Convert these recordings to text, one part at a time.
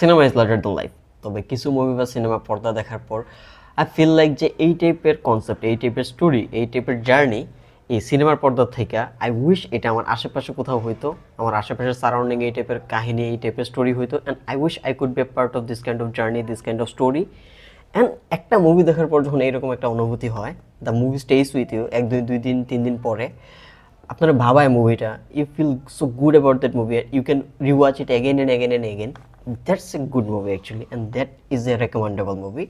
Cinema is larger than life. তবে কিছু movie বা সিনেমা পর্দা দেখার পর আই ফিল লাইক যে এই টাইপের কনসেপ্ট, এই টাইপের স্টোরি, এই টাইপের জার্নি এই সিনেমার পর্দা থেকে আই উইশ এটা আমার আশেপাশে কোথাও হইতো, আমার আশেপাশের সারাউন্ডিং এই টাইপের কাহিনী, এই টাইপের স্টোরি হইতো। And I wish I could B A part of this kind of journey, this kind of story. And একটা মুভি দেখার পর যখন এইরকম একটা অনুভূতি হয়, দ্য মুভি স্টেইস উইথ ইউ, 1 2 2 দিন 3 দিন পরে আপনারা ভাবায় মুভিটা, you feel so good about that movie, you can rewatch it again and again and again. That's a good movie actually, and that is a recommendable movie.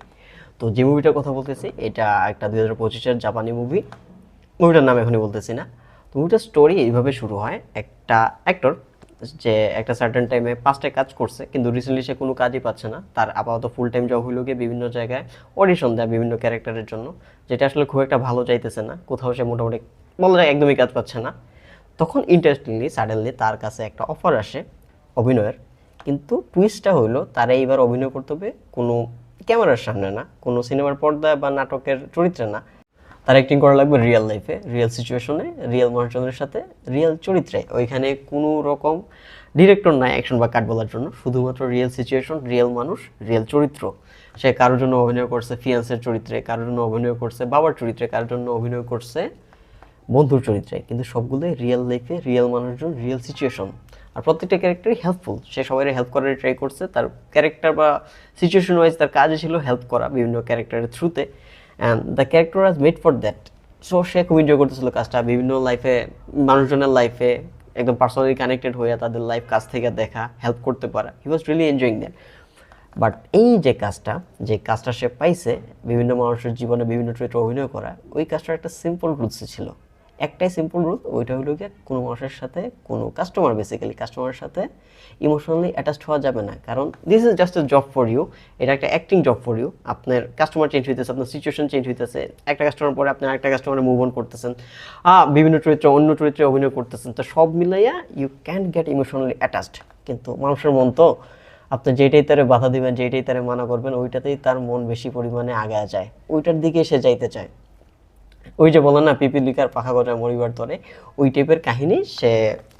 তো যে মুভিটার কথা বলতেছি এটা একটা 2025-এর জাপানি মুভি, মুভিটার নাম এখনই বলতেছি না। তো মুভিটার স্টোরি এইভাবে শুরু হয়, একটা অ্যাক্টর যে একটা সার্টেন টাইমে 5টায় কাজ করছে, কিন্তু রিসেন্টলি সে কোনো কাজই পাচ্ছে না। তার আপাতত ফুল টাইম জব হইল গিয়ে বিভিন্ন জায়গায় অডিশন দেয় বিভিন্ন ক্যারেক্টারের জন্য, যেটা আসলে খুব একটা ভালো চাইতেছে না, কোথাও সে মোটামুটি বলা যায় একদমই কাজ পাচ্ছে না। তখন ইন্টারেস্টিংলি সাডেনলি তার কাছে একটা অফার আসে অভিনয়ের, কিন্তু টুইস্টটা হইলো তারা এইবার অভিনয় করতে হবে কোনো ক্যামেরার সামনে না, কোনো সিনেমার পর্দায় বা নাটকের চরিত্রে না, তার অ্যাক্টিং করা লাগবে রিয়েল লাইফে, রিয়েল সিচুয়েশনে, রিয়েল মানুষজনের সাথে, রিয়েল চরিত্রে। ওইখানে কোনো রকম ডিরেক্টর নাই অ্যাকশন বা কাট বলার জন্য, শুধুমাত্র রিয়েল সিচুয়েশন, রিয়েল মানুষ, রিয়েল চরিত্র। সে কারোর জন্য অভিনয় করছে ফিয়ান্সের চরিত্রে, কারোর জন্য অভিনয় করছে বাবার চরিত্রে, কারোর জন্য অভিনয় করছে বন্ধুর চরিত্রে, কিন্তু সবগুলোই রিয়েল লাইফে, রিয়েল মানুষজন, রিয়েল সিচুয়েশন। আর প্রত্যেকটা ক্যারেক্টারই হেল্পফুল, সে সবাই হেল্প করার ট্রাই করছে, তার ক্যারেক্টার বা সিচুয়েশন ওয়াইজ তার কাজই ছিল হেল্প করা বিভিন্ন ক্যারেক্টারের থ্রুতে, and the character was made for that. So সে খুব এনজয় করতেছিল কাজটা, বিভিন্ন লাইফে মানুষজনের লাইফে একদম পার্সোনালি কানেক্টেড হয়ে তাদের লাইফ কাছ থেকে দেখা, হেল্প করতে পারা, he was really enjoying that. But এই যে কাজটা সে পাইছে বিভিন্ন মানুষের জীবনে বিভিন্ন চরিত্রে অভিনয় করা, ওই কাজটার একটা সিম্পল রুলস ছিল, একটাই সিম্পল রুল, ওইটা হলো গিয়ে কোনো মানুষের সাথে, কোনো কাস্টমারের সাথে ইমোশনালি অ্যাটাচড হওয়া যাবে না, কারণ this is just a job for you, এটা একটা অ্যাক্টিং জব ফর ইউ। আপনার কাস্টমার চেঞ্জ হইতেছে, আপনার সিচুয়েশন চেঞ্জ হইতেছে, একটা কাস্টমার পরে আপনি আরেকটা কাস্টমারে মুভ অন করতেছেন, বিভিন্ন চরিত্রে অন্য চরিত্রে অভিনয় করতেছেন, তো সব মিলাইয়া you can get emotionally attached. কিন্তু মানুষের মন তো, আপনি যেটাই তারে বাধা দিবেন, যেটাই তারে মানা করবেন, ওইটাতেই তার মন বেশি পরিমাণে আগায় যায়, ওইটার দিকে সে যাইতে চায়। ওই যে বলেন না পিপিলিকার পাখা গজায় মরিবার তরে, ওই টাইপের কাহিনী। সে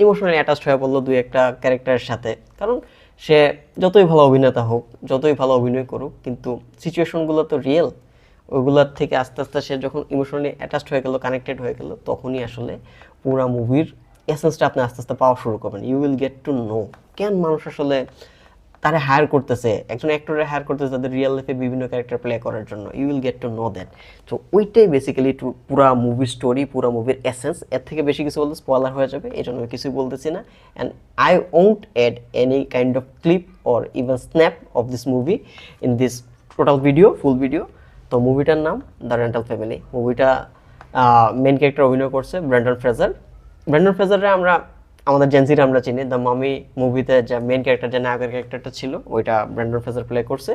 ইমোশনালি অ্যাটাচড হয়ে পড়লো দুই একটা ক্যারেক্টারের সাথে, কারণ সে যতই ভালো অভিনেতা হোক, যতই ভালো অভিনয় করুক, কিন্তু সিচুয়েশনগুলো তো রিয়েল, ওইগুলোর থেকে আস্তে আস্তে সে যখন ইমোশনালি অ্যাটাচড হয়ে গেল, কানেক্টেড হয়ে গেল, তখনই আসলে পুরা মুভির এসেন্সটা আপনি আস্তে আস্তে পাওয়া শুরু করবেন। You will get to know কেন মানুষ আসলে তারা হায়ার করতেছে, একজন অ্যাক্টরে হায়ার করতেছে তাদের রিয়েল লাইফে বিভিন্ন ক্যারেক্টার প্লে করার জন্য। You will get to know that. তো ওইটাই বেসিক্যালি পুরা মুভির স্টোরি, পুরা মুভির এসেন্স। এর থেকে বেশি কিছু বলতে স্পয়লার হয়ে যাবে, এই জন্য আমি কিছুই বলতেছি না। And I won't add any kind of clip or even snap of this movie in this total video, full video. তো মুভিটার নাম দ্য রেন্টাল ফ্যামিলি। মুভিটা মেন ক্যারেক্টার অভিনয় করছে ব্র্যান্ডন ফ্রেজার। ব্র্যান্ডন ফ্রেজারে আমরা আমাদের জেনজিরা আমরা চিনি, দ্য মামি মুভিতে যে মেন ক্যারেক্টার, যে নায়কের ক্যারেক্টারটা ছিল, ওইটা ব্র্যান্ডন ফ্রেজার প্লে করছে।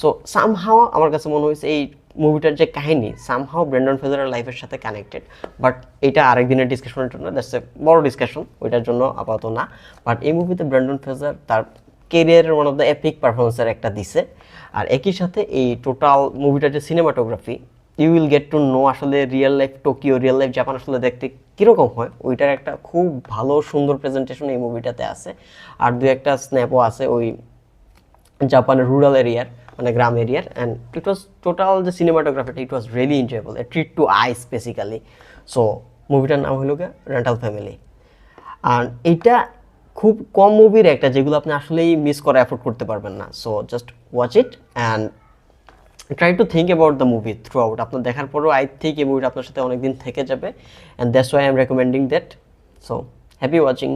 সো সামহাও আমার কাছে মনে হয়েছে এই মুভিটার যে কাহিনী সামহাও ব্র্যান্ডন ফ্রেজারের লাইফের সাথে কানেক্টেড। বাট এটা আরেকদিনের ডিসকাশনের জন্য, দ্যাটস এ বড় ডিসকাশন, ওইটার জন্য আপাতত না। বাট এই মুভিতে ব্র্যান্ডন ফ্রেজার তার কেরিয়ারের ওয়ান অফ দ্য এপিক পারফরমেন্সের একটা দিছে। আর একই সাথে এই টোটাল মুভিটার যে cinematography, you will get to know আসলে real life Tokyo, real life Japan আসলে দেখতে কীরকম হয়, ওইটার একটা খুব ভালো সুন্দর প্রেজেন্টেশন এই মুভিটাতে আছে। আর দু একটা স্ন্যাপও আছে ওই জাপানের রুরাল এরিয়ার, মানে গ্রাম এরিয়ার। অ্যান্ড ইট ওয়াজ টোটাল যে সিনেমাটোগ্রাফিটা, it was really enjoyable, a treat to eyes basically. So মুভিটার নাম হলো গিয়ে রেন্টাল ফ্যামিলি। আর এইটা খুব কম মুভির একটা, যেগুলো আপনি আসলেই মিস করে অ্যাফোর্ড করতে পারবেন না। So just watch it and try to think about the movie through out. আপনার দেখার পরেও আই থিঙ্ক এই মুভিটা আপনার সাথে অনেকদিন থেকে যাবে, and that's why I am recommending that. So happy watching.